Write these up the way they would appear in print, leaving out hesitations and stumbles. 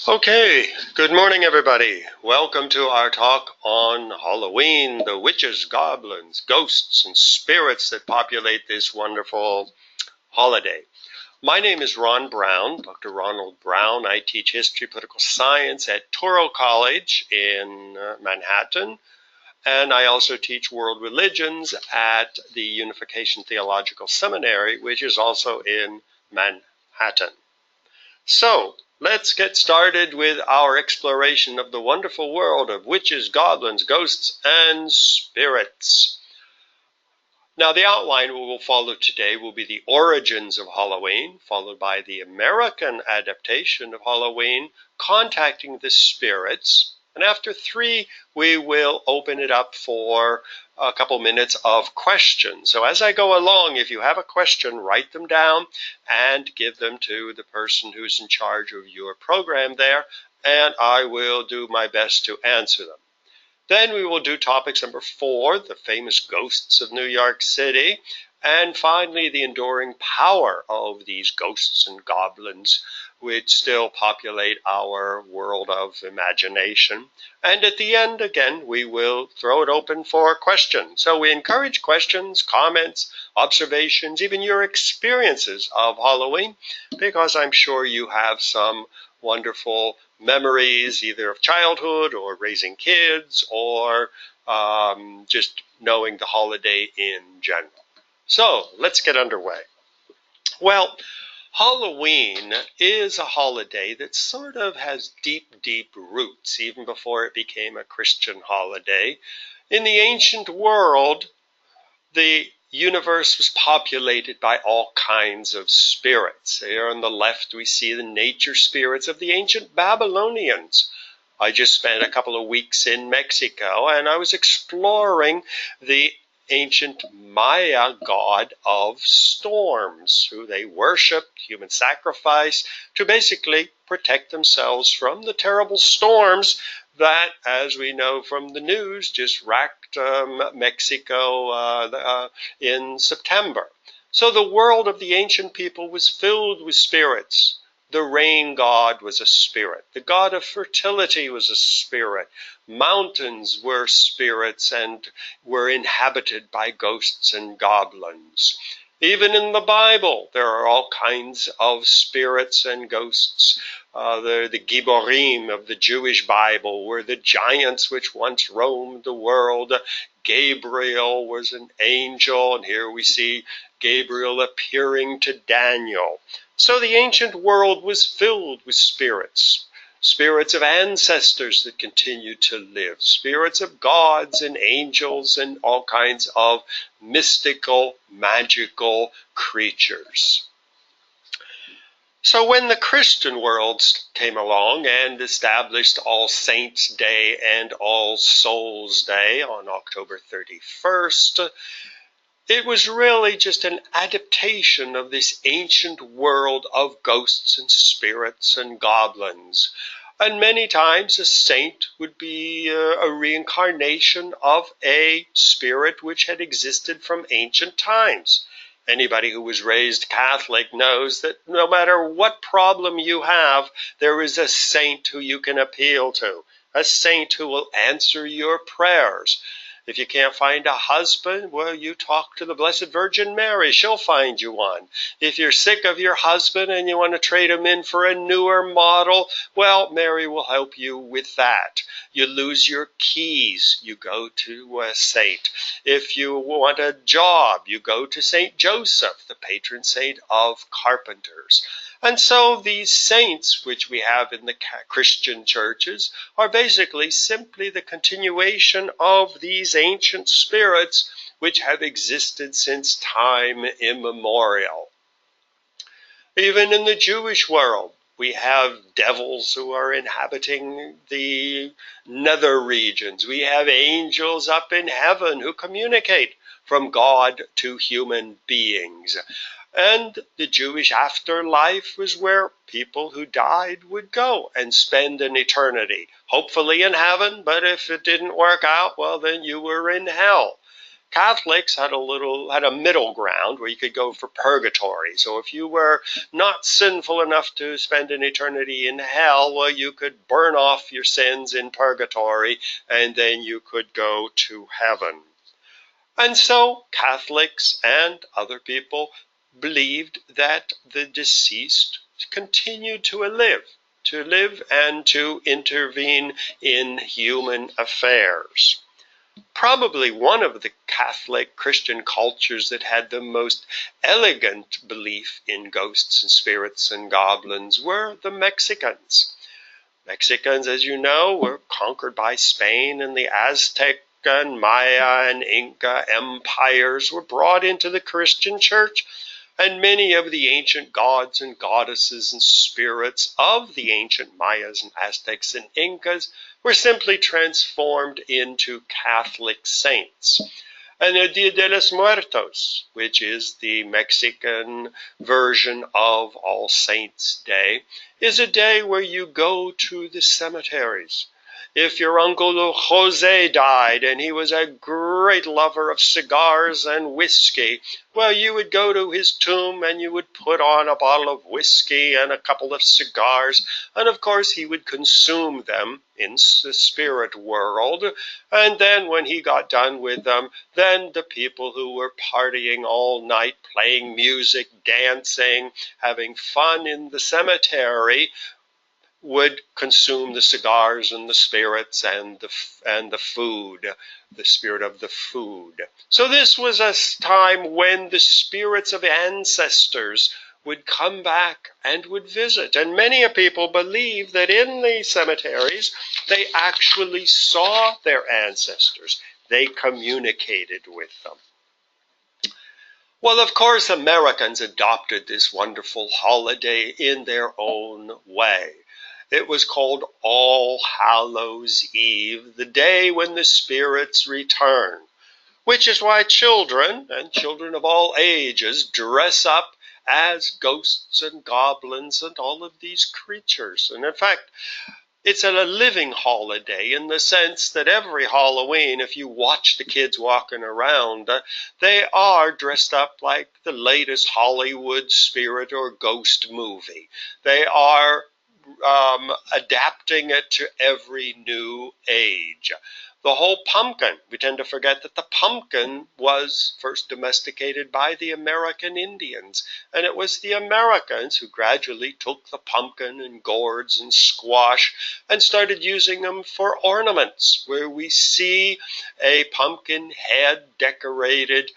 Okay, good morning everybody. Welcome to our talk on Halloween, the witches, goblins, ghosts, and spirits that populate this wonderful holiday. My name is Ron Brown, Dr. Ronald Brown. I teach history, political science at Touro College in Manhattan, and I also teach world religions at the Unification Theological Seminary, which is also in Manhattan. So, let's get started with our exploration of the wonderful world of witches, goblins, ghosts, and spirits. Now, the outline we will follow today will be the origins of Halloween, followed by the American adaptation of Halloween, contacting the spirits. And after 3, we will open it up for a couple minutes of questions. So as I go along, if you have a question, write them down and give them to the person who's in charge of your program there, and I will do my best to answer them. Then we will do topics number 4, the famous ghosts of New York City, and finally the enduring power of these ghosts and goblins which still populate our world of imagination. And at the end, again, we will throw it open for questions. So we encourage questions, comments, observations, even your experiences of Halloween, because I'm sure you have some wonderful memories either of childhood or raising kids or just knowing the holiday in general. So let's get underway. Well, Halloween is a holiday that sort of has deep, deep roots, even before it became a Christian holiday. In the ancient world, the universe was populated by all kinds of spirits. Here on the left, we see the nature spirits of the ancient Babylonians. I just spent a couple of weeks in Mexico, and I was exploring the ancient Maya god of storms, who they worshipped, human sacrifice, to basically protect themselves from the terrible storms that, as we know from the news, just racked Mexico in September. So the world of the ancient people was filled with spirits. The rain god was a spirit. The god of fertility was a spirit. Mountains were spirits and were inhabited by ghosts and goblins. Even in the Bible, there are all kinds of spirits and ghosts. The Giborim of the Jewish Bible were the giants which once roamed the world. Gabriel was an angel, and here we see Gabriel appearing to Daniel. So the ancient world was filled with spirits. Spirits of ancestors that continued to live, spirits of gods and angels and all kinds of mystical, magical creatures. So when the Christian world came along and established All Saints' Day and All Souls' Day on October 31st, it was really just an adaptation of this ancient world of ghosts and spirits and goblins. And many times a saint would be a reincarnation of a spirit which had existed from ancient times. Anybody who was raised Catholic knows that no matter what problem you have, there is a saint who you can appeal to, a saint who will answer your prayers. If you can't find a husband, well, you talk to the Blessed Virgin Mary. She'll find you one. If you're sick of your husband and you want to trade him in for a newer model, well, Mary will help you with that. You lose your keys, you go to a saint. If you want a job, you go to Saint Joseph, the patron saint of carpenters. And so these saints, which we have in the Christian churches, are basically simply the continuation of these ancient spirits which have existed since time immemorial. Even in the Jewish world, we have devils who are inhabiting the nether regions. We have angels up in heaven who communicate from God to human beings. And the Jewish afterlife was where people who died would go and spend an eternity, hopefully in heaven, but if it didn't work out, well, then you were in hell. Catholics had a middle ground where you could go for purgatory. So if you were not sinful enough to spend an eternity in hell, well, you could burn off your sins in purgatory, and then you could go to heaven. And so Catholics and other people believed that the deceased continued to live and to intervene in human affairs. Probably one of the Catholic Christian cultures that had the most elegant belief in ghosts and spirits and goblins were the Mexicans. Mexicans, as you know, were conquered by Spain, and the Aztec and Maya and Inca empires were brought into the Christian church, and many of the ancient gods and goddesses and spirits of the ancient Mayas and Aztecs and Incas were simply transformed into Catholic saints. And the Dia de los Muertos, which is the Mexican version of All Saints' Day, is a day where you go to the cemeteries. If your uncle Jose died and he was a great lover of cigars and whiskey, well, you would go to his tomb and you would put on a bottle of whiskey and a couple of cigars, and of course he would consume them in the spirit world. And then when he got done with them, then the people who were partying all night, playing music, dancing, having fun in the cemetery, would consume the cigars and the spirits and the food, the spirit of the food. So this was a time when the spirits of ancestors would come back and would visit. And many people believe that in the cemeteries they actually saw their ancestors. They communicated with them. Well, of course, Americans adopted this wonderful holiday in their own way. It was called All Hallows Eve, the day when the spirits return, which is why children, and children of all ages, dress up as ghosts and goblins and all of these creatures. And in fact, it's a living holiday in the sense that every Halloween, if you watch the kids walking around, they are dressed up like the latest Hollywood spirit or ghost movie. They are adapting it to every new age. The whole pumpkin, we tend to forget that the pumpkin was first domesticated by the American Indians, and it was the Americans who gradually took the pumpkin and gourds and squash and started using them for ornaments, where we see a pumpkin head decorated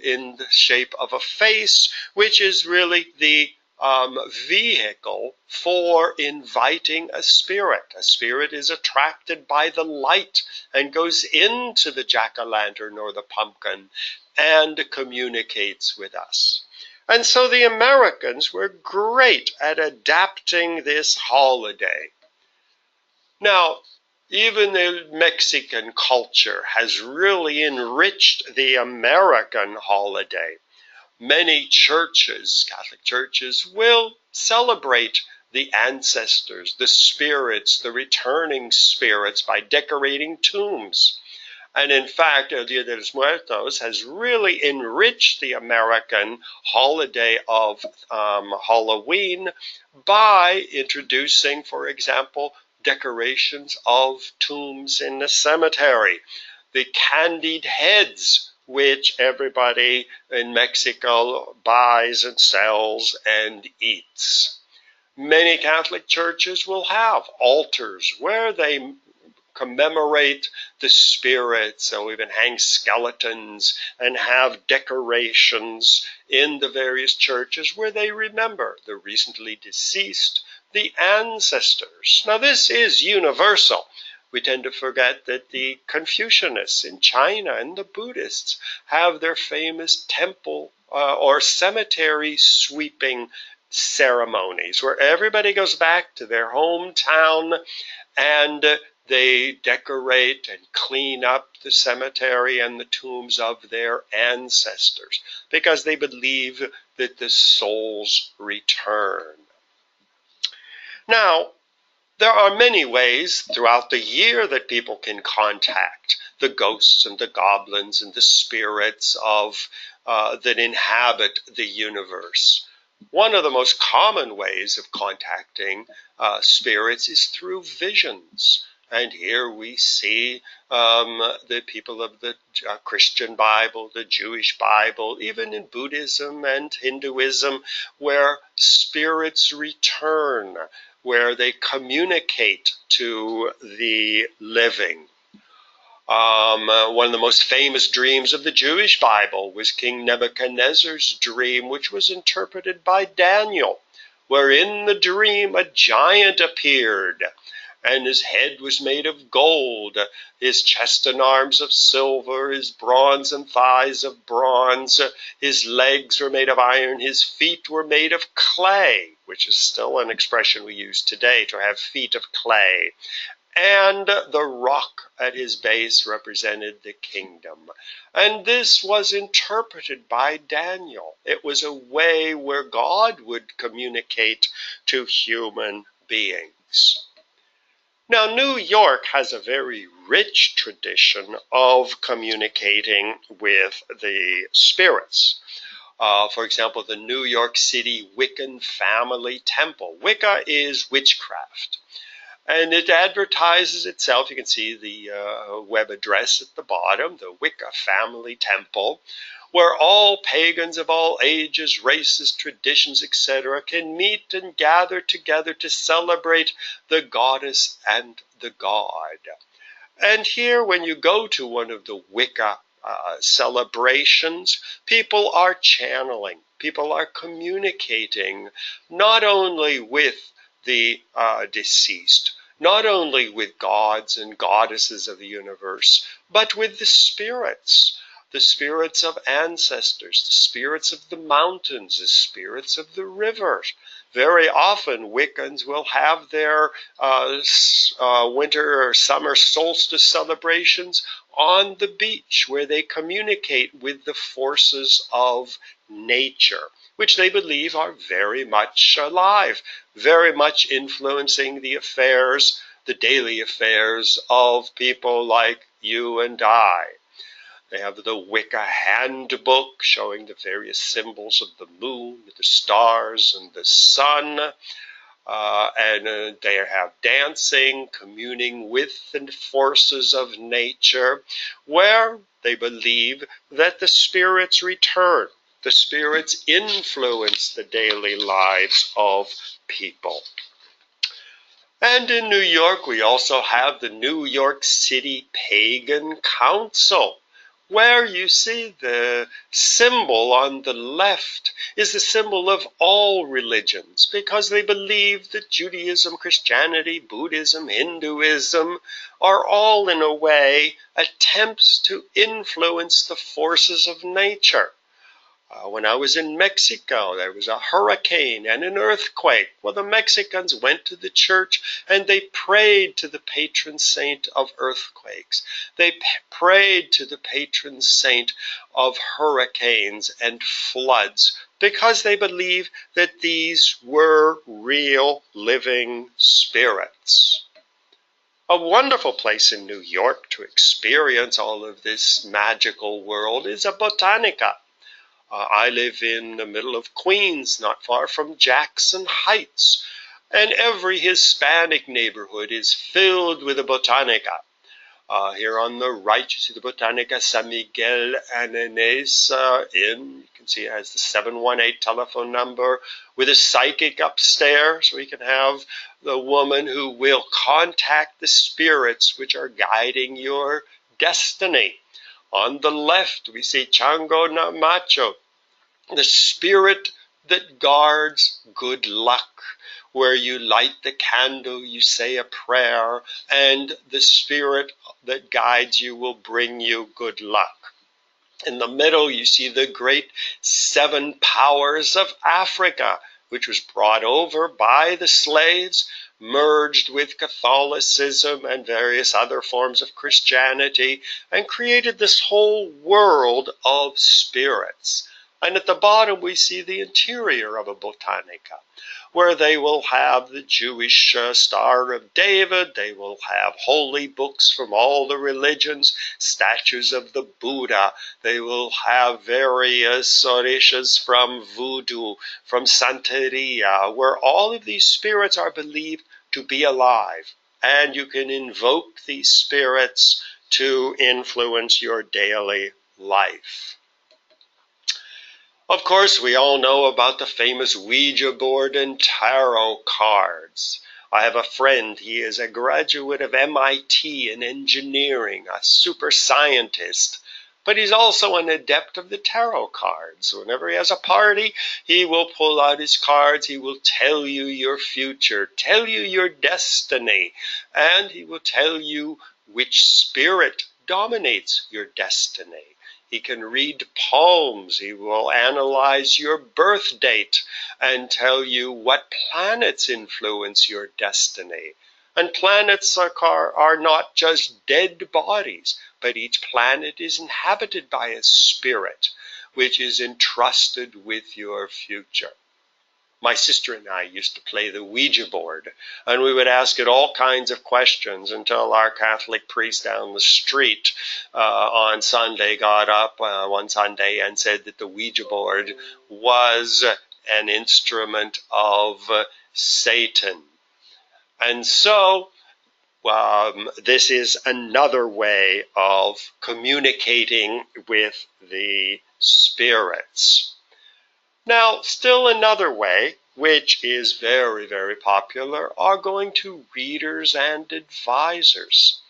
in the shape of a face, which is really the vehicle for inviting a spirit. A spirit is attracted by the light and goes into the jack-o'-lantern or the pumpkin and communicates with us. And so the Americans were great at adapting this holiday. Now, even the Mexican culture has really enriched the American holiday. Many churches, Catholic churches, will celebrate the ancestors, the spirits, the returning spirits by decorating tombs. And in fact, El Dia de los Muertos has really enriched the American holiday of Halloween by introducing, for example, decorations of tombs in the cemetery, the candied heads, which everybody in Mexico buys and sells and eats. Many Catholic churches will have altars where they commemorate the spirits, and even hang skeletons and have decorations in the various churches where they remember the recently deceased, the ancestors. Now, this is universal. We tend to forget that the Confucianists in China and the Buddhists have their famous temple or cemetery sweeping ceremonies where everybody goes back to their hometown and they decorate and clean up the cemetery and the tombs of their ancestors because they believe that the souls return. Now, There are many ways throughout the year that people can contact the ghosts and the goblins and the spirits of that inhabit the universe. One of the most common ways of contacting spirits is through visions. And here we see the people of the Christian Bible, the Jewish Bible, even in Buddhism and Hinduism, where spirits return, where they communicate to the living. One of the most famous dreams of the Jewish Bible was King Nebuchadnezzar's dream, which was interpreted by Daniel, where in the dream a giant appeared, and his head was made of gold, his chest and arms of silver, his bronze and thighs of bronze, his legs were made of iron, his feet were made of clay, which is still an expression we use today, to have feet of clay. And the rock at his base represented the kingdom. And this was interpreted by Daniel. It was a way where God would communicate to human beings. Now, New York has a very rich tradition of communicating with the spirits. For example, the New York City Wiccan Family Temple. Wicca is witchcraft. And it advertises itself. You can see the web address at the bottom, the Wicca Family Temple, where all pagans of all ages, races, traditions, etc. can meet and gather together to celebrate the goddess and the god. And here, when you go to one of the Wicca celebrations, people are channeling, people are communicating not only with the deceased, not only with gods and goddesses of the universe, but with the spirits of ancestors, the spirits of the mountains, the spirits of the rivers. Very often Wiccans will have their winter or summer solstice celebrations on the beach, where they communicate with the forces of nature, which they believe are very much alive, very much influencing the affairs, the daily affairs of people like you and I. They have the Wicca handbook showing the various symbols of the moon, the stars, and the sun. And they have dancing, communing with the forces of nature, where they believe that the spirits return. The spirits influence the daily lives of people. And in New York, we also have the New York City Pagan Council, where you see the symbol on the left is the symbol of all religions, because they believe that Judaism, Christianity, Buddhism, Hinduism are all, in a way, attempts to influence the forces of nature. When I was in Mexico, there was a hurricane and an earthquake. Well, the Mexicans went to the church and they prayed to the patron saint of earthquakes. They prayed to the patron saint of hurricanes and floods, because they believe that these were real living spirits. A wonderful place in New York to experience all of this magical world is a botanica. I live in the middle of Queens, not far from Jackson Heights, and every Hispanic neighborhood is filled with a botanica. Here on the right, you see the Botanica San Miguel Ananes Inn. You can see it has the 718 telephone number with a psychic upstairs, where you can have the woman who will contact the spirits which are guiding your destiny. On the left, we see Chango na Macho, the spirit that guards good luck, where you light the candle, you say a prayer, and the spirit that guides you will bring you good luck. In the middle, you see the great 7 powers of Africa, which was brought over by the slaves, merged with Catholicism and various other forms of Christianity, and created this whole world of spirits. And at the bottom we see the interior of a botanica, where they will have the Jewish Star of David, they will have holy books from all the religions, statues of the Buddha, they will have various orishas from voodoo, from Santeria, where all of these spirits are believed to be alive. And you can invoke these spirits to influence your daily life. Of course, we all know about the famous Ouija board and tarot cards. I have a friend, he is a graduate of MIT in engineering, a super scientist, but he's also an adept of the tarot cards. Whenever he has a party, he will pull out his cards, he will tell you your future, tell you your destiny, and he will tell you which spirit dominates your destiny. He can read palms, he will analyze your birth date and tell you what planets influence your destiny. And planets are not just dead bodies, but each planet is inhabited by a spirit which is entrusted with your future. My sister and I used to play the Ouija board, and we would ask it all kinds of questions until our Catholic priest down the street on Sunday got up one Sunday and said that the Ouija board was an instrument of Satan. And so this is another way of communicating with the spirits. Now, still another way, which is very, very popular, are going to readers and advisors.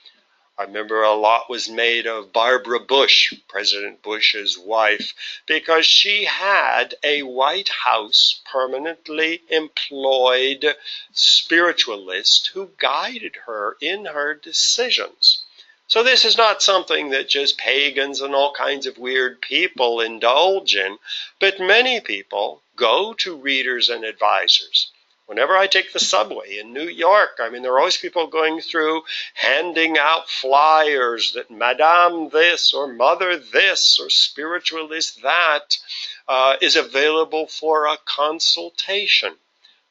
I remember a lot was made of Barbara Bush, President Bush's wife, because she had a White House permanently employed spiritualist who guided her in her decisions. So this is not something that just pagans and all kinds of weird people indulge in, but many people go to readers and advisors. Whenever I take the subway in New York, there are always people going through handing out flyers that Madame this or Mother this or Spiritualist that is available for a consultation.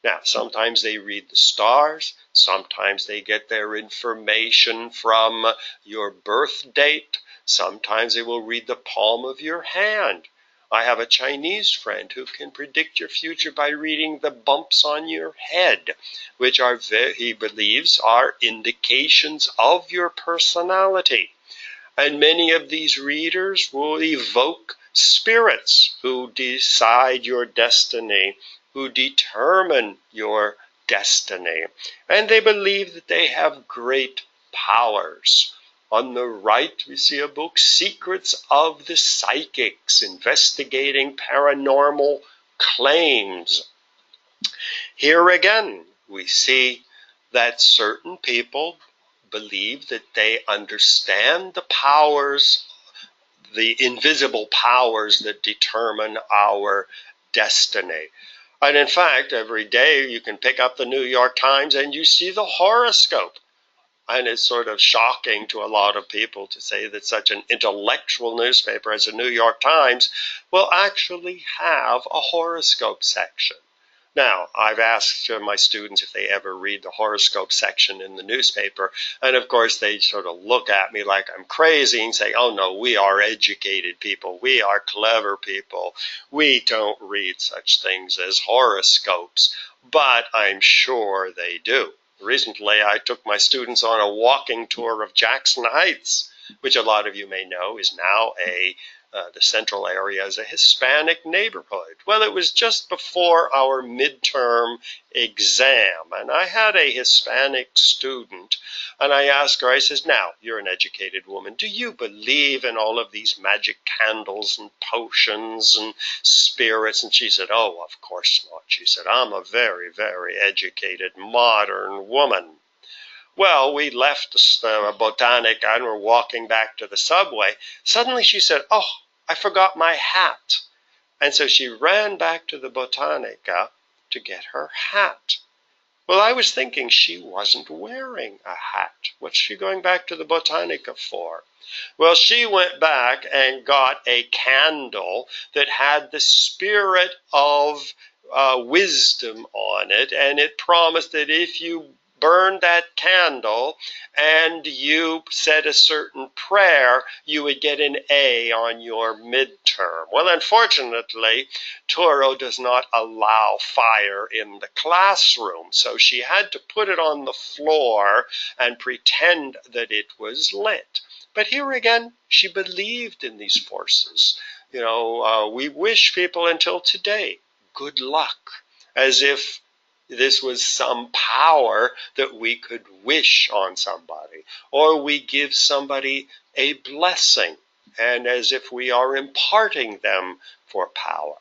Now, sometimes they read the stars, sometimes they get their information from your birth date, sometimes they will read the palm of your hand. I have a Chinese friend who can predict your future by reading the bumps on your head, which are, he believes, are indications of your personality. And many of these readers will evoke spirits who decide your destiny, who determine your destiny. And they believe that they have great powers. On the right, we see a book, Secrets of the Psychics, investigating paranormal claims. Here again, we see that certain people believe that they understand the powers, the invisible powers that determine our destiny. And in fact, every day you can pick up the New York Times and you see the horoscope. And it's sort of shocking to a lot of people to say that such an intellectual newspaper as the New York Times will actually have a horoscope section. Now, I've asked my students if they ever read the horoscope section in the newspaper, and of course they sort of look at me like I'm crazy and say, oh no, we are educated people, we are clever people, we don't read such things as horoscopes, but I'm sure they do. Recently, I took my students on a walking tour of Jackson Heights, which a lot of you may know is now the central area is a Hispanic neighborhood. Well, it was just before our midterm exam, and I had a Hispanic student, and I asked her, I says, now, you're an educated woman, do you believe in all of these magic candles and potions and spirits? And she said, oh, of course not. She said, I'm a very, very educated, modern woman. Well, we left the Botanica and were walking back to the subway. Suddenly she said, oh, I forgot my hat. And so she ran back to the Botanica to get her hat. Well, I was thinking she wasn't wearing a hat. What's she going back to the Botanica for? Well, she went back and got a candle that had the spirit of wisdom on it, and it promised that if you burned that candle and you said a certain prayer, you would get an A on your midterm. Well, unfortunately, Toro does not allow fire in the classroom, so she had to put it on the floor and pretend that it was lit. But here again, she believed in these forces. We wish people until today good luck, as if this was some power that we could wish on somebody, or we give somebody a blessing, and as if we are imparting them for power.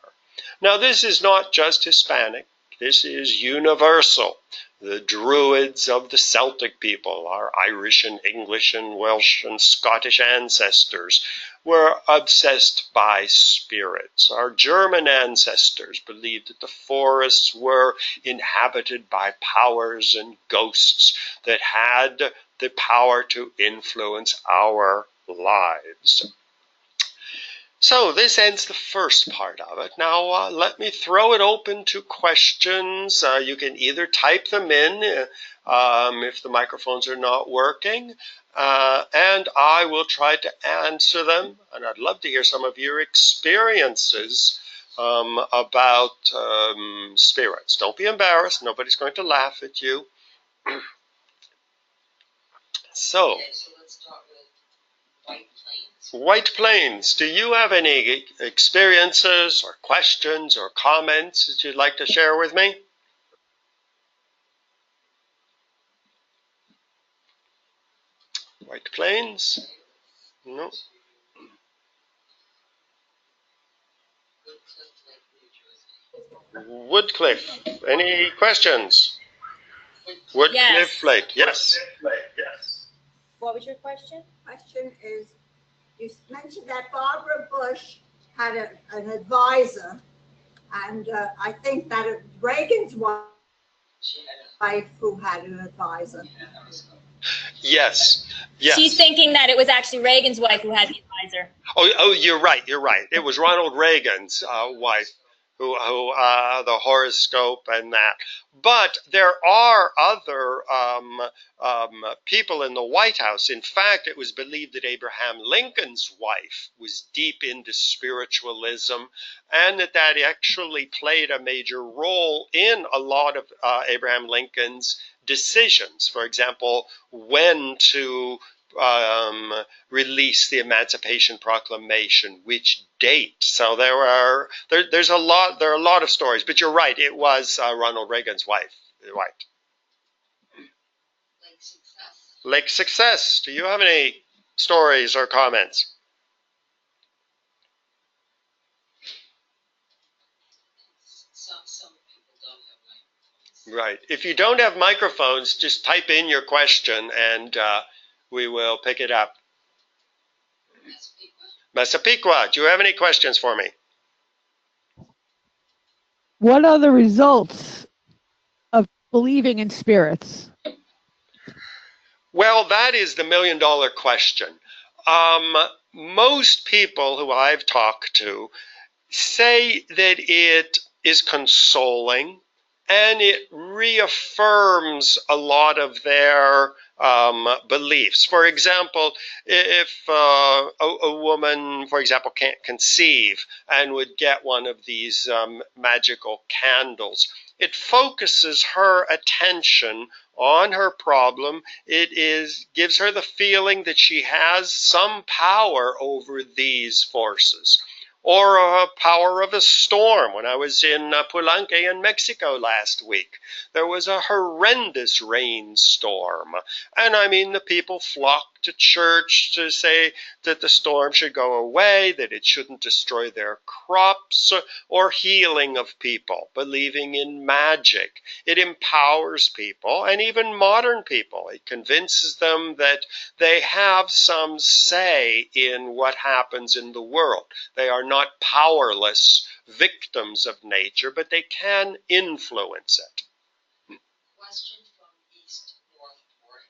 Now, this is not just Hispanic. This is universal. The Druids of the Celtic people, our Irish and English and Welsh and Scottish ancestors, were obsessed by spirits. Our German ancestors believed that the forests were inhabited by powers and ghosts that had the power to influence our lives. So this ends the first part of it. Now let me throw it open to questions. You can either type them in if the microphones are not working, and I will try to answer them. And I'd love to hear some of your experiences about spirits. Don't be embarrassed. Nobody's going to laugh at you. So. Okay, so let's start with White Plains. White Plains, do you have any experiences or questions or comments that you'd like to share with me? White Plains? No. Woodcliff, any questions? Woodcliff Lake, yes. What was your question? Question is, you mentioned that Barbara Bush had an advisor, and I think that Reagan's wife who had an advisor. Yes. Yes. She's thinking that it was actually Reagan's wife who had the advisor. Oh, you're right. It was Ronald Reagan's wife who the horoscope and that. But there are other people in the White House. In fact, it was believed that Abraham Lincoln's wife was deep into spiritualism, and that actually played a major role in a lot of Abraham Lincoln's decisions. For example, when to release the Emancipation Proclamation, which date. So there are a lot of stories, but you're right, it was Ronald Reagan's wife. Right. Lake Success. Do you have any stories or comments? Some people don't have microphones. Right. If you don't have microphones, just type in your question and we will pick it up. Massapequa, do you have any questions for me? What are the results of believing in spirits? Well, that is the million-dollar question. Most people who I've talked to say that it is consoling and it reaffirms a lot of their beliefs. For example, if a woman, for example, can't conceive and would get one of these magical candles, it focuses her attention on her problem. It gives her the feeling that she has some power over these forces. Or a power of a storm. When I was in Palenque in Mexico last week, there was a horrendous rainstorm. And I mean, the people flocked to church to say that the storm should go away, that it shouldn't destroy their crops, or healing of people, believing in magic. It empowers people, and even modern people. It convinces them that they have some say in what happens in the world. They are not powerless victims of nature, but they can influence it. question from East Northport.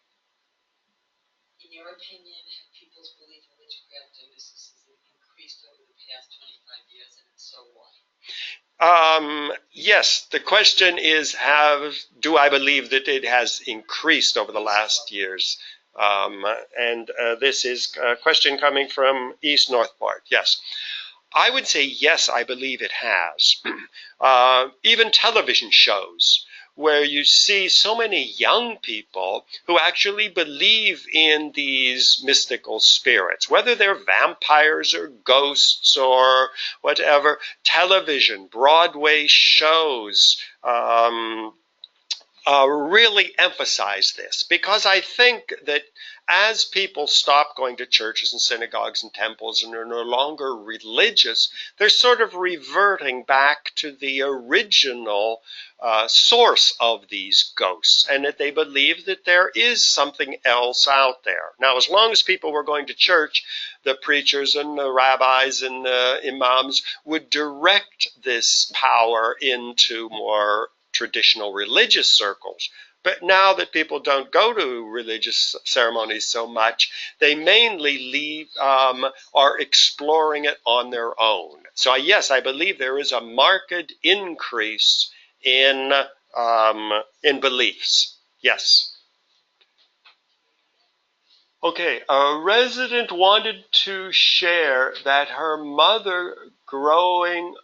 In your opinion, have people's belief in witchcraft and mysticism increased over the past 25 years, and if so, why? Yes, the question is, do I believe that it has increased over the last years? This is a question coming from East Northport. Yes. I would say yes, I believe it has. Even television shows where you see so many young people who actually believe in these mystical spirits, whether they're vampires or ghosts or whatever. Television, Broadway shows, really emphasize this, because I think that as people stop going to churches and synagogues and temples and are no longer religious, they're sort of reverting back to the original source of these ghosts, and that they believe that there is something else out there. Now, as long as people were going to church, the preachers and the rabbis and the imams would direct this power into more traditional religious circles. But now that people don't go to religious ceremonies so much, they mainly are exploring it on their own. So yes, I believe there is a marked increase in beliefs. Yes. Okay, a resident wanted to share that her mother growing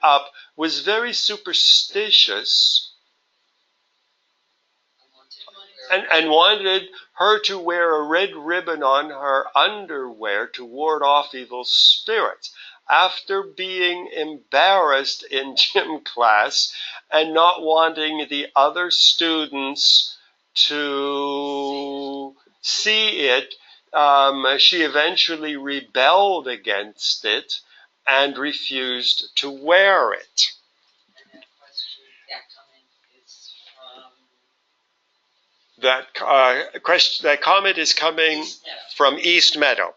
up was very superstitious and wanted her to wear a red ribbon on her underwear to ward off evil spirits. After being embarrassed in gym class and not wanting the other students to see it, she eventually rebelled against it and refused to wear it. And that That comment is coming from East Meadow.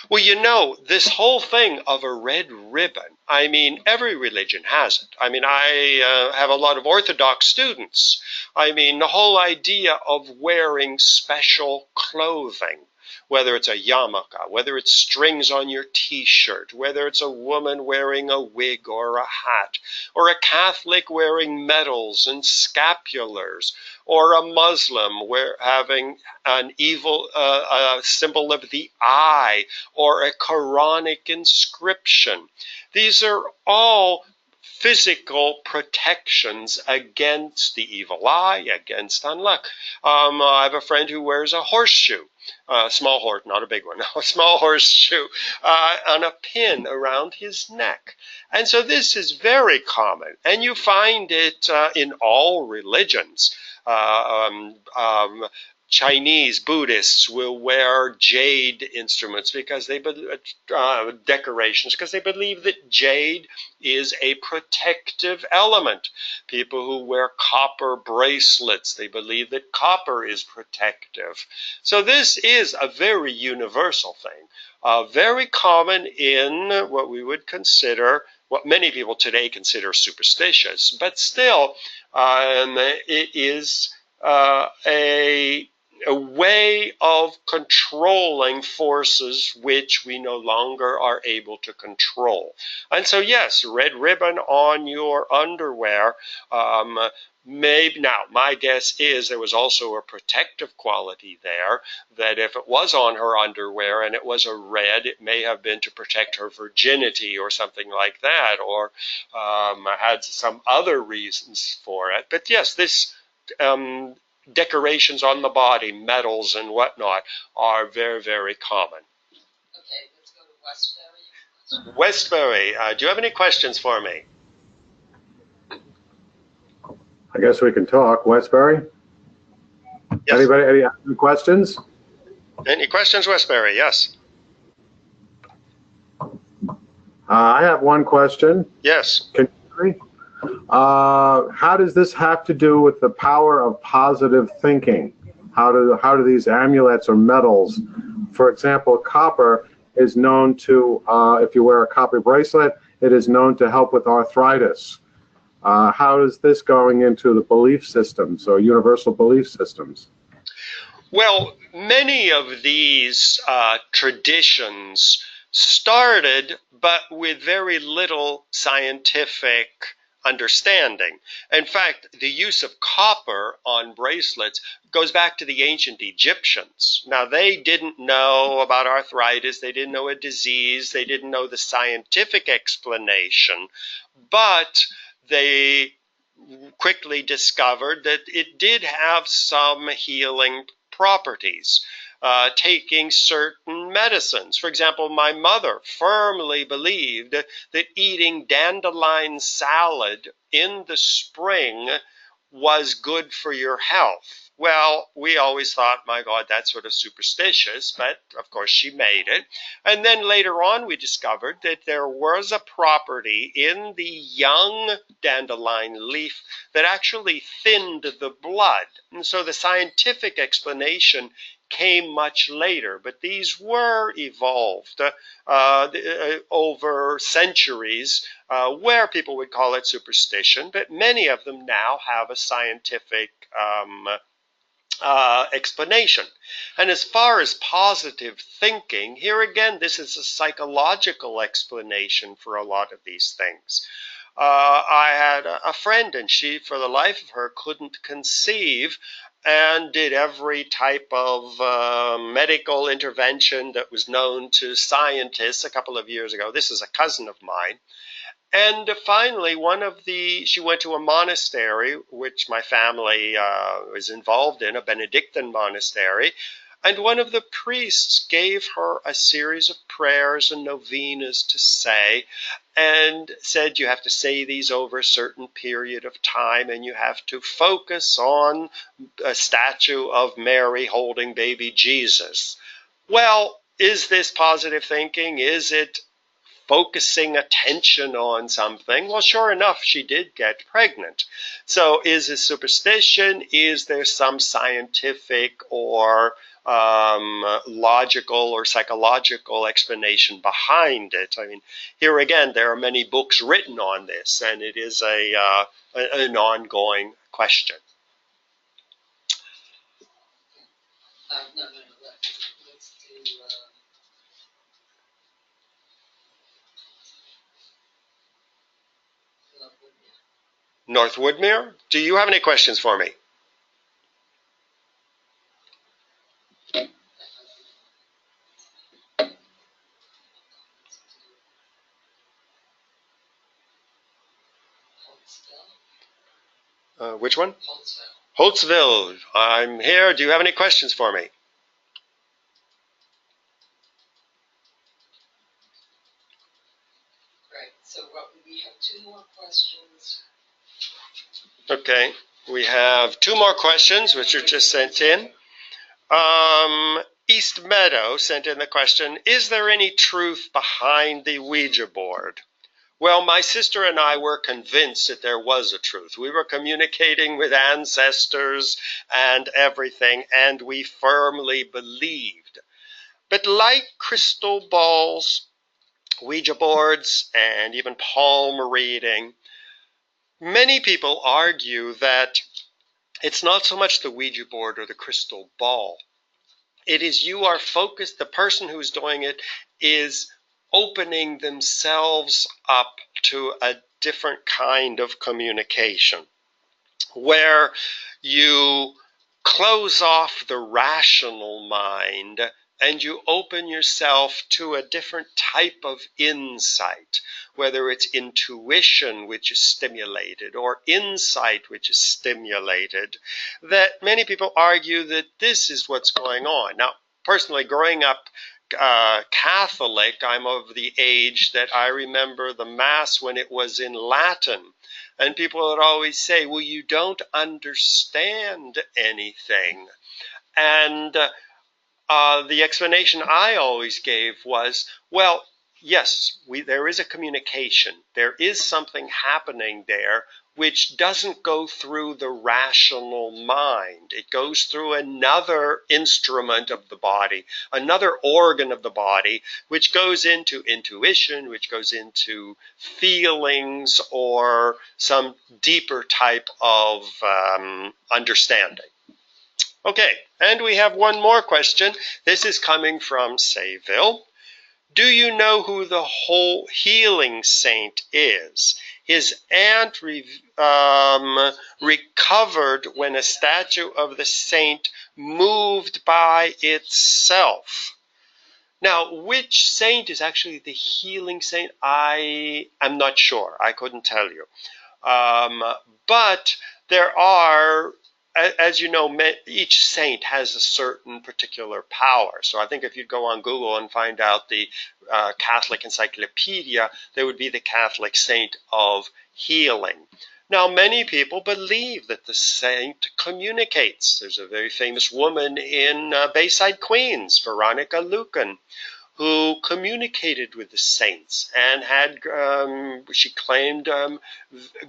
Well, you know, this whole thing of a red ribbon, I mean, every religion has it. I mean, I have a lot of Orthodox students. I mean, the whole idea of wearing special clothing, whether it's a yarmulke, whether it's strings on your t-shirt, whether it's a woman wearing a wig or a hat, or a Catholic wearing medals and scapulars, or a Muslim having an evil symbol of the eye, or a Quranic inscription. These are all physical protections against the evil eye, against unluck. I have a friend who wears a horseshoe, a small horse, not a big one, a small horseshoe on a pin around his neck. And so this is very common, and you find it in all religions. Chinese Buddhists will wear jade instruments because they decorations because they believe that jade is a protective element. People who wear copper bracelets, they believe that copper is protective. So this is a very universal thing, very common in what we would consider, what many people today consider superstitious, but still it is a way of controlling forces which we no longer are able to control. And so yes, red ribbon on your underwear, maybe. Now, my guess is there was also a protective quality there, that if it was on her underwear and it was a red, it may have been to protect her virginity or something like that, or had some other reasons for it. But yes, this decorations on the body, medals and whatnot, are very, very common. Okay, let's go to Westbury. Westbury, do you have any questions for me? I guess we can talk. Westbury? Yes. Anybody, any questions? Any questions, Westbury? Yes. I have one question. Yes. Can you hear me? How does this have to do with the power of positive thinking? How do these amulets or medals, for example, copper is known to, if you wear a copper bracelet, it is known to help with arthritis. How is this going into the belief systems or universal belief systems? Well, many of these traditions started, but with very little scientific understanding. In fact, the use of copper on bracelets goes back to the ancient Egyptians. Now, they didn't know about arthritis, they didn't know a disease, they didn't know the scientific explanation, but they quickly discovered that it did have some healing properties, taking certain medicines. For example, my mother firmly believed that eating dandelion salad in the spring was good for your health. Well, we always thought, my God, that's sort of superstitious, but of course she made it. And then later on we discovered that there was a property in the young dandelion leaf that actually thinned the blood. And so the scientific explanation came much later, but these were evolved over centuries where people would call it superstition, but many of them now have a scientific explanation. And as far as positive thinking, here again, this is a psychological explanation for a lot of these things. I had a friend, and she, for the life of her, couldn't conceive and did every type of medical intervention that was known to scientists a couple of years ago. This is a cousin of mine. And finally, she went to a monastery, which my family was involved in, a Benedictine monastery, and one of the priests gave her a series of prayers and novenas to say, and said you have to say these over a certain period of time, and you have to focus on a statue of Mary holding baby Jesus. Well, is this positive thinking? Is it focusing attention on something? Well, sure enough, she did get pregnant. So is it superstition? Is there some scientific or logical or psychological explanation behind it? I mean, here again, there are many books written on this, and it is an ongoing question. No, let's do North Woodmere, do you have any questions for me? Which one? Holtzville. I'm here. Do you have any questions for me? Right. So we have two more questions. Okay. We have two more questions, which are just sent in. East Meadow sent in the question, is there any truth behind the Ouija board? Well, my sister and I were convinced that there was a truth. We were communicating with ancestors and everything, and we firmly believed. But like crystal balls, Ouija boards, and even palm reading, many people argue that it's not so much the Ouija board or the crystal ball. It is you are focused, the person who's doing it is opening themselves up to a different kind of communication, where you close off the rational mind and you open yourself to a different type of insight, whether it's intuition which is stimulated or insight which is stimulated, that many people argue that this is what's going on. Now, personally, growing up Catholic, I'm of the age that I remember the Mass when it was in Latin. And people would always say, well, you don't understand anything. And the explanation I always gave was, well, yes, there is a communication. There is something happening there which doesn't go through the rational mind. It goes through another instrument of the body, another organ of the body, which goes into intuition, which goes into feelings, or some deeper type of understanding. Okay, and we have one more question. This is coming from Sayville. Do you know who the whole healing saint is? His aunt recovered when a statue of the saint moved by itself. Now, which saint is actually the healing saint? I am not sure. I couldn't tell you. But there are, as you know, each saint has a certain particular power. So I think if you go on Google and find out the Catholic Encyclopedia, there would be the Catholic Saint of Healing. Now, many people believe that the saint communicates. There's a very famous woman in Bayside, Queens, Veronica Lucan, who communicated with the saints and had, she claimed,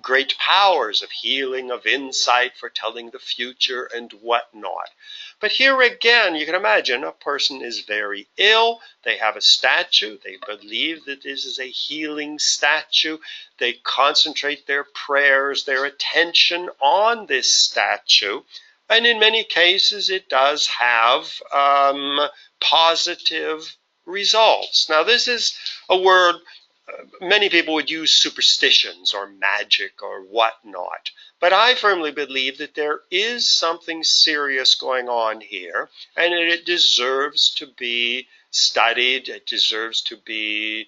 great powers of healing, of insight, foretelling the future, and whatnot. But here again, you can imagine a person is very ill. They have a statue. They believe that this is a healing statue. They concentrate their prayers, their attention on this statue. And in many cases, it does have positive results. Now, this is a word many people would use superstitions or magic or whatnot. But I firmly believe that there is something serious going on here, and it deserves to be studied. It deserves to be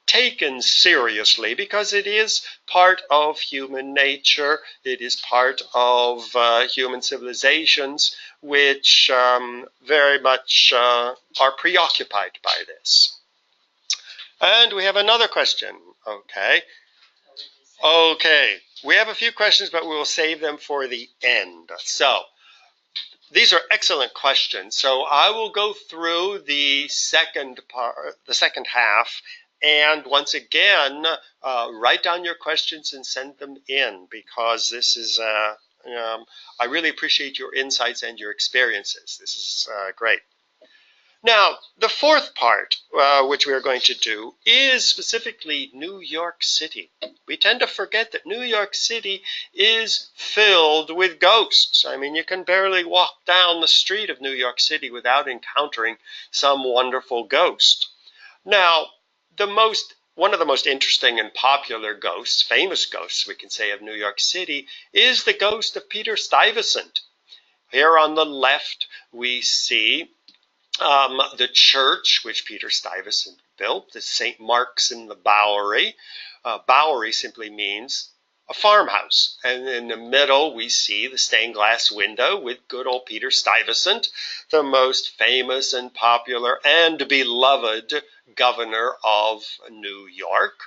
taken seriously, because it is part of human nature. It is part of human civilizations, which very much are preoccupied by this. And we have another question. Okay, we have a few questions, but we will save them for the end. So these are excellent questions. So I will go through the second half, and once again, write down your questions and send them in, because this is I really appreciate your insights and your experiences. This is great. Now, the fourth part, which we are going to do, is specifically New York City. We tend to forget that New York City is filled with ghosts. I mean, you can barely walk down the street of New York City without encountering some wonderful ghost. Now, one of the most interesting and popular ghosts, famous ghosts we can say, of New York City, is the ghost of Peter Stuyvesant. Here on the left, we see the church which Peter Stuyvesant built, the St. Mark's in the Bowery. Bowery simply means a farmhouse. And in the middle, we see the stained glass window with good old Peter Stuyvesant, the most famous and popular and beloved governor of New York.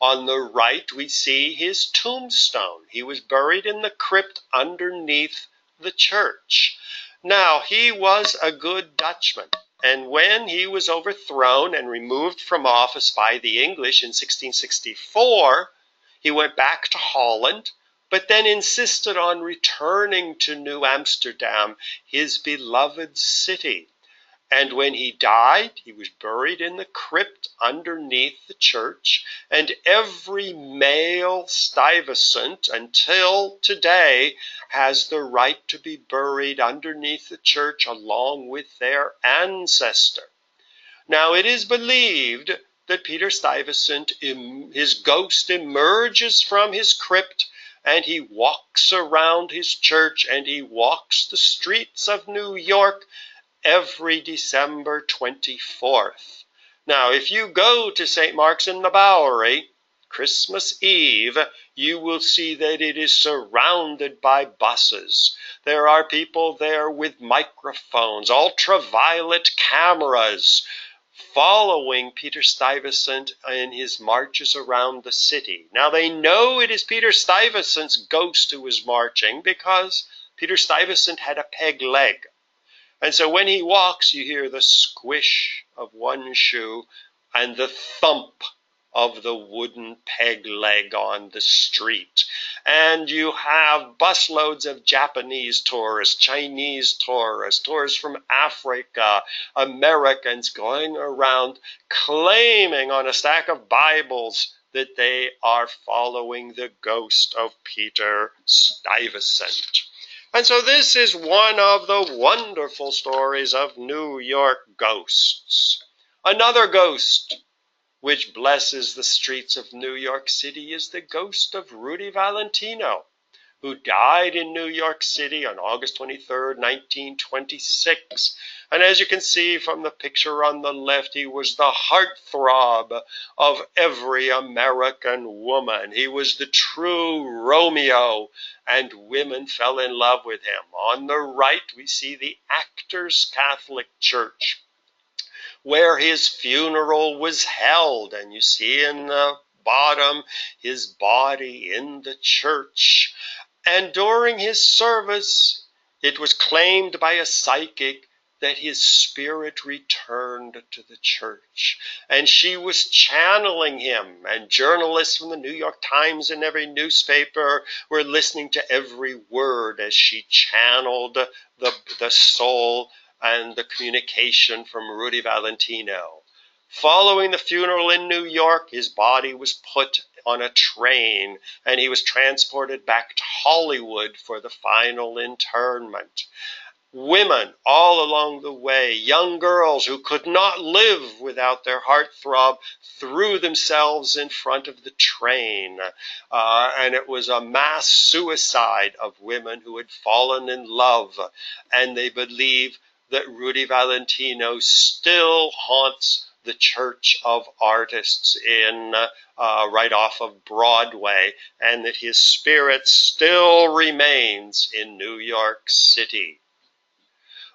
On the right, we see his tombstone. He was buried in the crypt underneath the church. Now, he was a good Dutchman, and when he was overthrown and removed from office by the English in 1664, he went back to Holland, but then insisted on returning to New Amsterdam, his beloved city. And when he died, he was buried in the crypt underneath the church, and every male Stuyvesant until today has the right to be buried underneath the church along with their ancestor. Now, it is believed that Peter Stuyvesant, his ghost emerges from his crypt, and he walks around his church, and he walks the streets of New York every December 24th. Now, if you go to St. Mark's in the Bowery, Christmas Eve, you will see that it is surrounded by buses. There are people there with microphones, ultraviolet cameras, following Peter Stuyvesant in his marches around the city. Now, they know it is Peter Stuyvesant's ghost who is marching, because Peter Stuyvesant had a peg leg. And so when he walks, you hear the squish of one shoe and the thump of the wooden peg leg on the street. And you have busloads of Japanese tourists, Chinese tourists, tourists from Africa, Americans going around claiming on a stack of Bibles that they are following the ghost of Peter Stuyvesant. And so this is one of the wonderful stories of New York ghosts. Another ghost which blesses the streets of New York City is the ghost of Rudy Valentino, who died in New York City on August 23rd, 1926. And as you can see from the picture on the left, he was the heartthrob of every American woman. He was the true Romeo, and women fell in love with him. On the right, we see the Actors Catholic Church, where his funeral was held, and you see in the bottom his body in the church. And during his service, it was claimed by a psychic that his spirit returned to the church, and she was channeling him, and journalists from the New York Times and every newspaper were listening to every word as she channeled the soul and the communication from Rudy Valentino. Following the funeral in New York, his body was put on a train and he was transported back to Hollywood for the final interment. Women all along the way, young girls who could not live without their heartthrob, threw themselves in front of the train. And it was a mass suicide of women who had fallen in love. And they believe that Rudy Valentino still haunts the Church of Artists in right off of Broadway, and that his spirit still remains in New York City.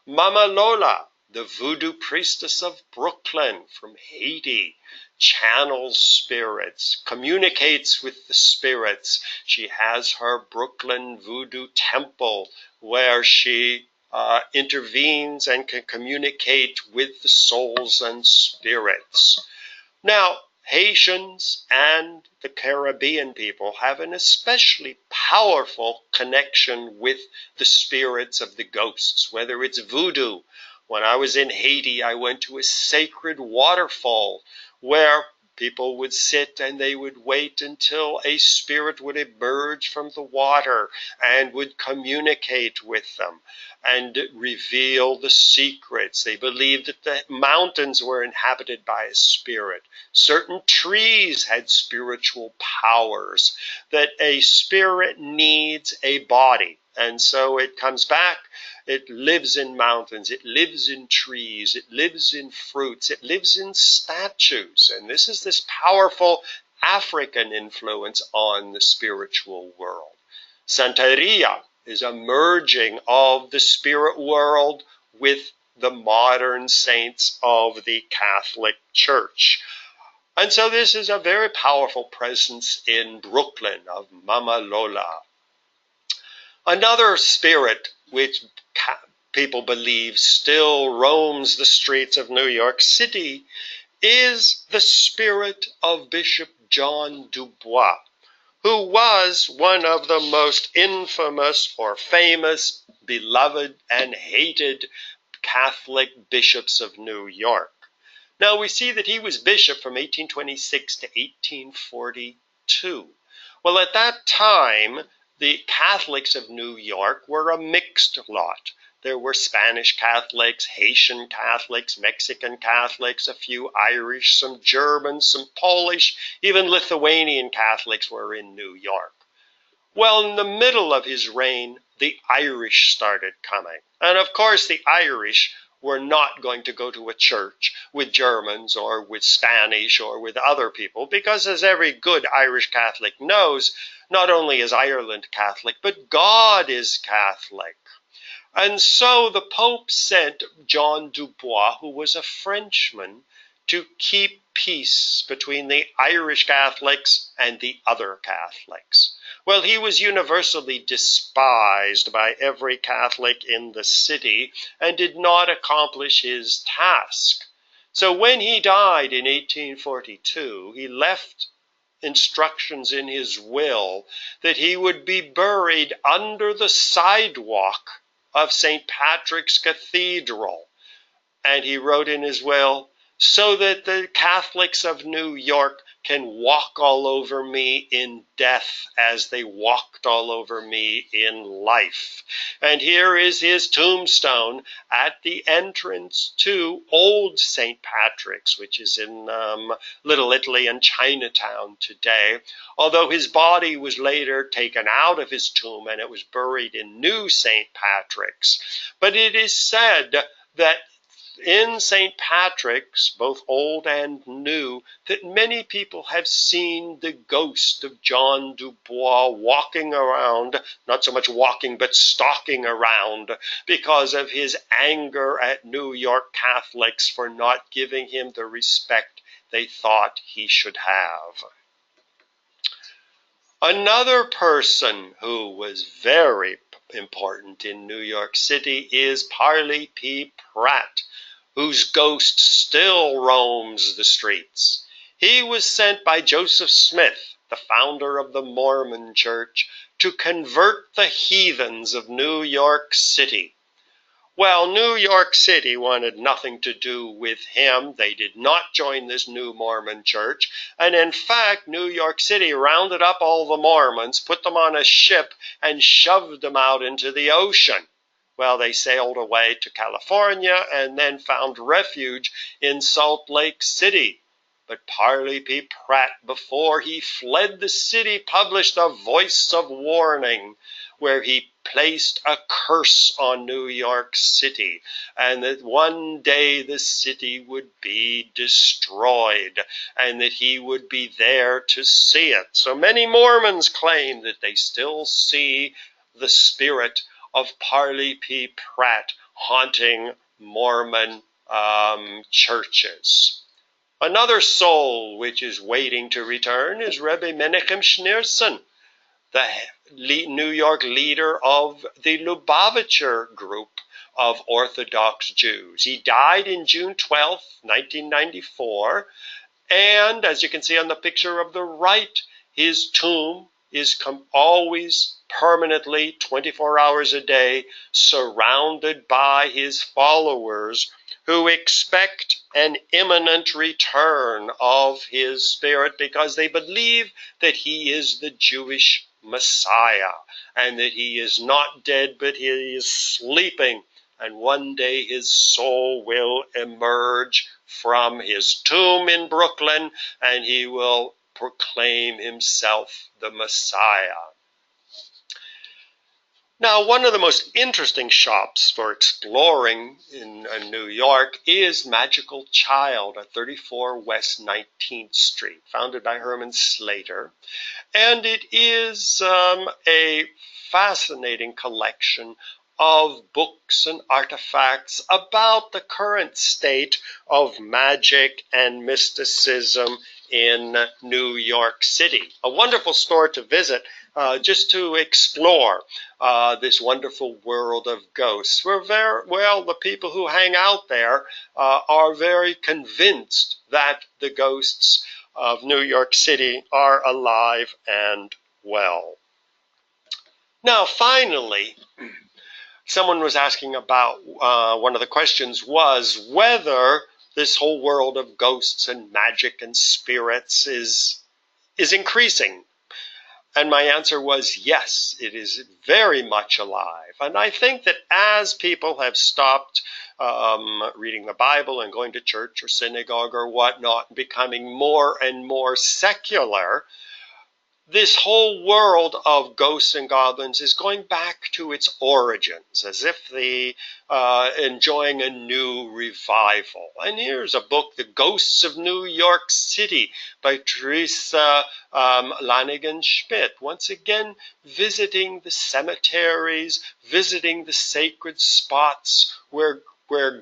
Mama Lola, the voodoo priestess of Brooklyn from Haiti, channels spirits, communicates with the spirits. She has her Brooklyn voodoo temple where she intervenes and can communicate with the souls and spirits. Now, Haitians and the Caribbean people have an especially powerful connection with the spirits of the ghosts, whether it's voodoo. When I was in Haiti, I went to a sacred waterfall where people would sit and they would wait until a spirit would emerge from the water and would communicate with them and reveal the secrets. They believed that the mountains were inhabited by a spirit. Certain trees had spiritual powers, that a spirit needs a body. And so it comes back. It lives in mountains, it lives in trees, it lives in fruits, it lives in statues. And this is this powerful African influence on the spiritual world. Santeria is a merging of the spirit world with the modern saints of the Catholic Church. And so this is a very powerful presence in Brooklyn of Mama Lola. Another spirit which people believe still roams the streets of New York City is the spirit of Bishop John Dubois, who was one of the most infamous or famous, beloved and hated Catholic bishops of New York. Now we see that he was bishop from 1826 to 1842. Well, at that time, the Catholics of New York were a mixed lot. There were Spanish Catholics, Haitian Catholics, Mexican Catholics, a few Irish, some Germans, some Polish, even Lithuanian Catholics were in New York. Well, in the middle of his reign, the Irish started coming. And of course, the Irish were not going to go to a church with Germans or with Spanish or with other people, because as every good Irish Catholic knows, not only is Ireland Catholic, but God is Catholic. And so the Pope sent John Dubois, who was a Frenchman, to keep peace between the Irish Catholics and the other Catholics. Well, he was universally despised by every Catholic in the city and did not accomplish his task. So when he died in 1842, he left instructions in his will that he would be buried under the sidewalk of St. Patrick's Cathedral. And he wrote in his will, so that the Catholics of New York can walk all over me in death as they walked all over me in life. And here is his tombstone at the entrance to Old St. Patrick's, which is in Little Italy and Chinatown today, although his body was later taken out of his tomb and it was buried in New St. Patrick's. But it is said that in St. Patrick's, both old and new, that many people have seen the ghost of John Dubois walking around, not so much walking, but stalking around, because of his anger at New York Catholics for not giving him the respect they thought he should have. Another person who was very important in New York City is Parley P. Pratt, whose ghost still roams the streets. He was sent by Joseph Smith, the founder of the Mormon Church, to convert the heathens of New York City. Well, New York City wanted nothing to do with him. They did not join this new Mormon church. And in fact, New York City rounded up all the Mormons, put them on a ship, and shoved them out into the ocean. Well, they sailed away to California and then found refuge in Salt Lake City. But Parley P. Pratt, before he fled the city, published a voice of warning where he placed a curse on New York City, and that one day the city would be destroyed, and that he would be there to see it. So many Mormons claim that they still see the spirit of Parley P. Pratt haunting Mormon churches. Another soul which is waiting to return is Rebbe Menachem Schneerson, the New York leader of the Lubavitcher group of Orthodox Jews. He died in June 12, 1994, and as you can see on the picture of the right, his tomb is always permanently, 24 hours a day, surrounded by his followers who expect an imminent return of his spirit because they believe that he is the Jewish Messiah and that he is not dead but he is sleeping, and one day his soul will emerge from his tomb in Brooklyn and he will proclaim himself the Messiah. Now, one of the most interesting shops for exploring in New York is Magical Child at 34 West 19th Street, founded by Herman Slater. And it is a fascinating collection of books and artifacts about the current state of magic and mysticism in New York City. A wonderful store to visit just to explore this wonderful world of ghosts. The people who hang out there are very convinced that the ghosts of New York City are alive and well. Now, finally, someone was asking about, one of the questions was whether this whole world of ghosts and magic and spirits is increasing. And my answer was yes, it is very much alive. And I think that as people have stopped reading the Bible and going to church or synagogue or whatnot, becoming more and more secular, this whole world of ghosts and goblins is going back to its origins, as if enjoying a new revival. And here's a book, The Ghosts of New York City, by Teresa Lanigan-Schmidt. Once again, visiting the cemeteries, visiting the sacred spots where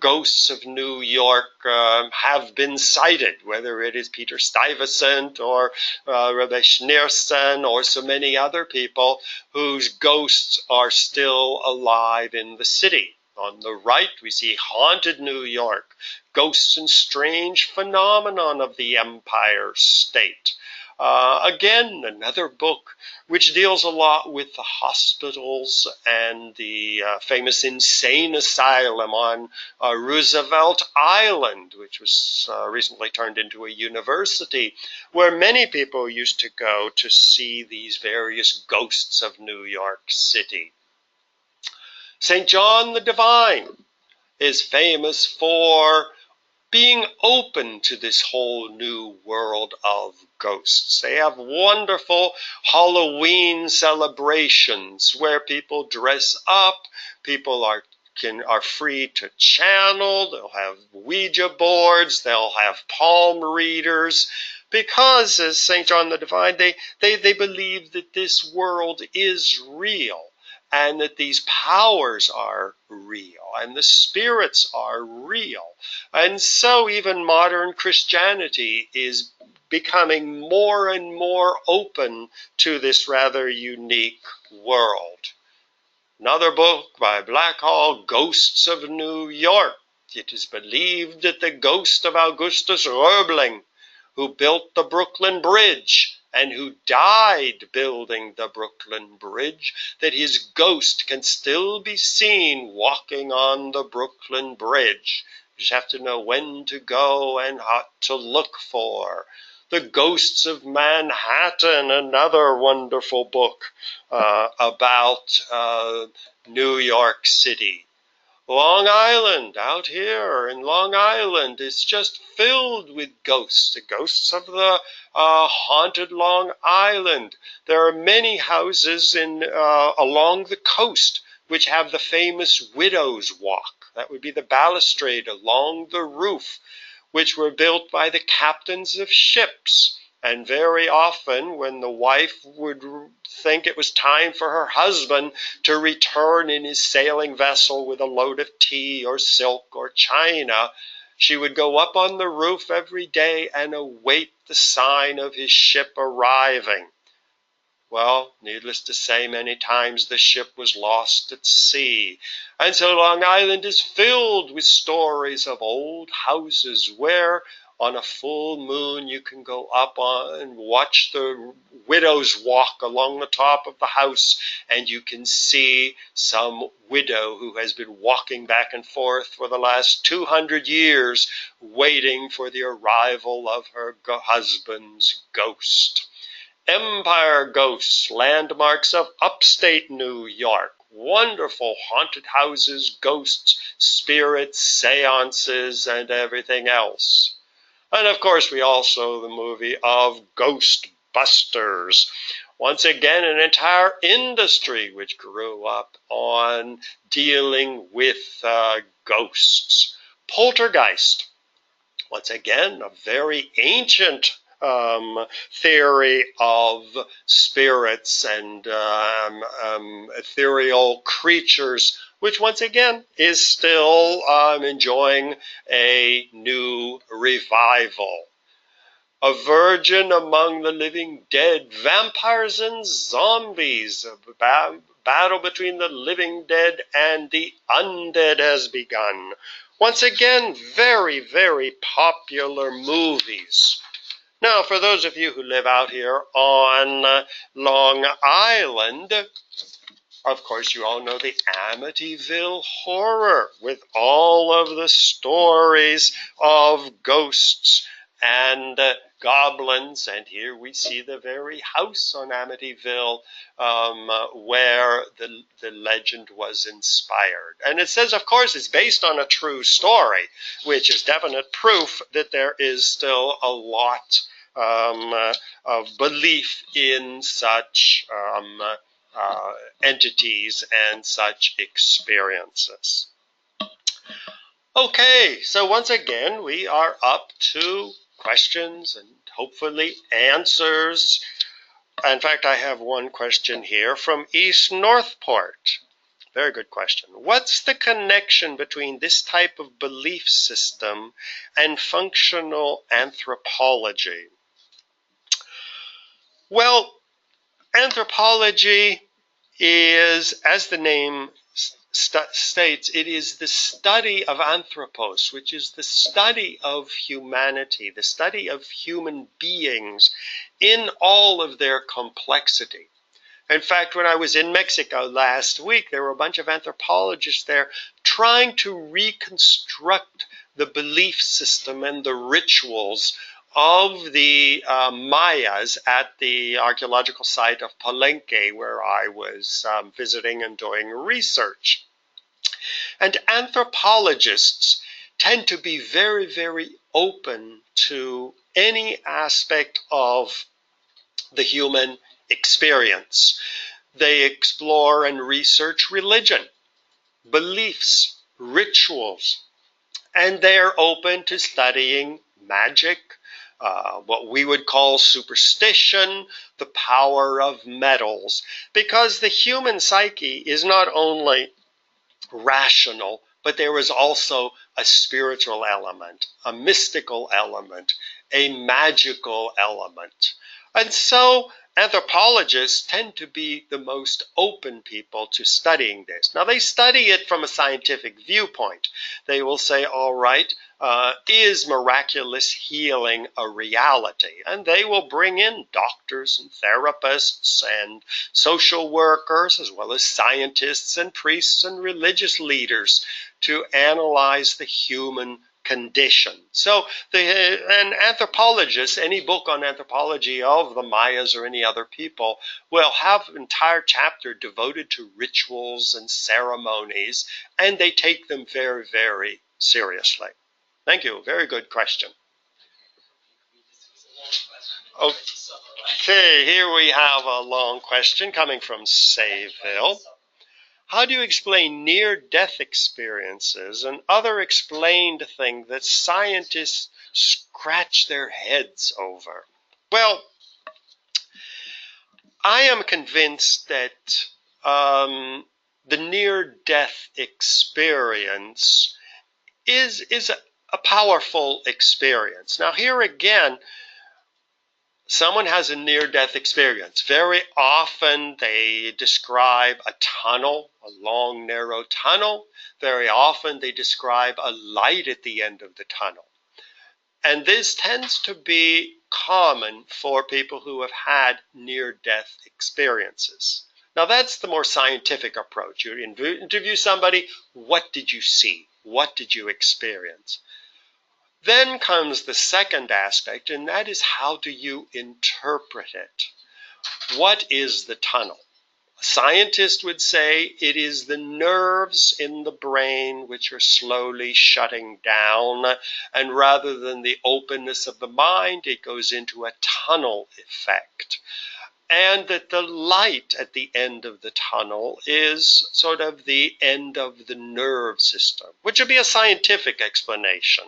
ghosts of New York have been sighted, whether it is Peter Stuyvesant or Rebbe Schneerson or so many other people whose ghosts are still alive in the city. On the right, we see haunted New York, ghosts and strange phenomenon of the Empire State. Again, another book which deals a lot with the hospitals and the famous insane asylum on Roosevelt Island, which was recently turned into a university, where many people used to go to see these various ghosts of New York City. St. John the Divine is famous for being open to this whole new world of ghosts. They have wonderful Halloween celebrations where people dress up, people are free to channel, they'll have Ouija boards, they'll have palm readers, because, as St. John the Divine, they believe that this world is real, and that these powers are real, and the spirits are real. And so even modern Christianity is becoming more and more open to this rather unique world. Another book by Blackhall, Ghosts of New York. It is believed that the ghost of Augustus Roebling, who built the Brooklyn Bridge, and who died building the Brooklyn Bridge, that his ghost can still be seen walking on the Brooklyn Bridge. You just have to know when to go and what to look for. The Ghosts of Manhattan, another wonderful book about New York City. Long Island, out here in Long Island, is just filled with ghosts, the ghosts of the haunted Long Island. There are many houses along the coast which have the famous Widow's Walk. That would be the balustrade along the roof, which were built by the captains of ships. And very often, when the wife would think it was time for her husband to return in his sailing vessel with a load of tea or silk or china, she would go up on the roof every day and await the sign of his ship arriving. Well, needless to say, many times the ship was lost at sea. And so Long Island is filled with stories of old houses where on a full moon you can go up on and watch the widow's walk along the top of the house, and you can see some widow who has been walking back and forth for the last 200 years waiting for the arrival of her husband's ghost. Empire ghosts, landmarks of upstate New York, wonderful haunted houses, ghosts, spirits, seances, and everything else. And of course, we also the movie of Ghostbusters. Once again, an entire industry which grew up on dealing with ghosts. Poltergeist. Once again, a very ancient theory of spirits and ethereal creatures, which once again is still enjoying a new revival. A Virgin Among the Living Dead, vampires and zombies, a battle between the living dead and the undead has begun. Once again, very, very popular movies. Now, for those of you who live out here on Long Island, of course, you all know the Amityville Horror with all of the stories of ghosts and goblins. And here we see the very house on Amityville where the legend was inspired. And it says, of course, it's based on a true story, which is definite proof that there is still a lot of belief in such entities and such experiences. Okay, so once again, we are up to questions and hopefully answers. In fact, I have one question here from East Northport. Very good question. What's the connection between this type of belief system and functional anthropology? Well, anthropology is, as the name states it is the study of anthropos, which is the study of humanity, the study of human beings in all of their complexity. In fact, when I was in Mexico last week, there were a bunch of anthropologists there trying to reconstruct the belief system and the rituals of the Mayas at the archaeological site of Palenque, where I was visiting and doing research. And anthropologists tend to be very, very open to any aspect of the human experience. They explore and research religion, beliefs, rituals, and they're open to studying magic, what we would call superstition, the power of metals, because the human psyche is not only rational, but there is also a spiritual element, a mystical element, a magical element. And so anthropologists tend to be the most open people to studying this. Now, they study it from a scientific viewpoint. They will say, all right, is miraculous healing a reality? And they will bring in doctors and therapists and social workers, as well as scientists and priests and religious leaders, to analyze the human condition. So an anthropologist, any book on anthropology of the Mayas or any other people, will have an entire chapter devoted to rituals and ceremonies, and they take them very, very seriously. Thank you. Very good question. Okay, here we have a long question coming from Sayville. How do you explain near-death experiences and other explained things that scientists scratch their heads over? Well, I am convinced that the near-death experience is a powerful experience. Now, here again, someone has a near-death experience. Very often they describe a tunnel, a long, narrow tunnel. Very often they describe a light at the end of the tunnel. And this tends to be common for people who have had near-death experiences. Now, that's the more scientific approach. You interview somebody, what did you see? What did you experience? Then comes the second aspect, and that is, how do you interpret it? What is the tunnel? A scientist would say it is the nerves in the brain which are slowly shutting down, and rather than the openness of the mind, it goes into a tunnel effect. And that the light at the end of the tunnel is sort of the end of the nerve system, which would be a scientific explanation.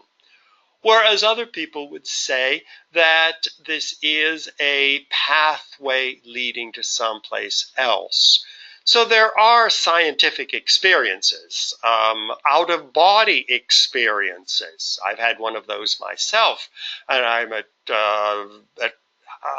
Whereas other people would say that this is a pathway leading to someplace else. So there are scientific experiences, out-of-body experiences. I've had one of those myself, and I'm at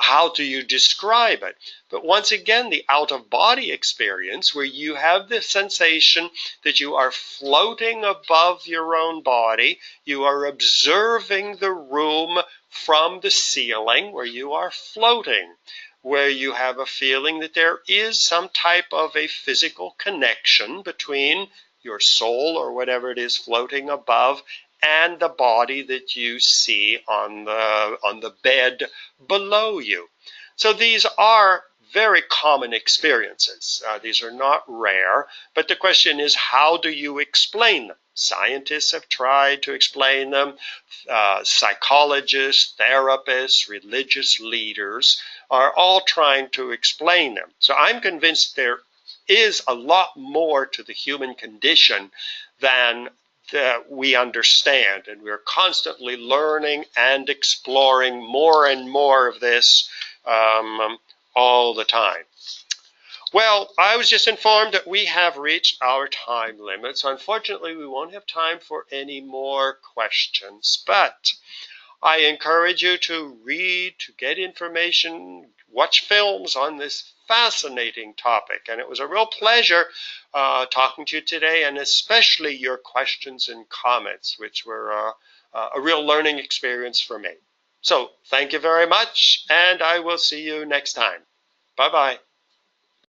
how do you describe it? But once again, the out-of-body experience, where you have the sensation that you are floating above your own body, you are observing the room from the ceiling where you are floating, where you have a feeling that there is some type of a physical connection between your soul or whatever it is floating above and the body that you see on the bed below you. So these are very common experiences. These are not rare, but the question is, how do you explain them? Scientists have tried to explain them. Psychologists, therapists, religious leaders are all trying to explain them. So I'm convinced there is a lot more to the human condition than that we understand, and we're constantly learning and exploring more and more of this all the time. Well, I was just informed that we have reached our time limit, so unfortunately we won't have time for any more questions, but I encourage you to read, to get information, watch films on this fascinating topic, and it was a real pleasure talking to you today, and especially your questions and comments, which were a real learning experience for me. So thank you very much, and I will see you next time. Bye-bye.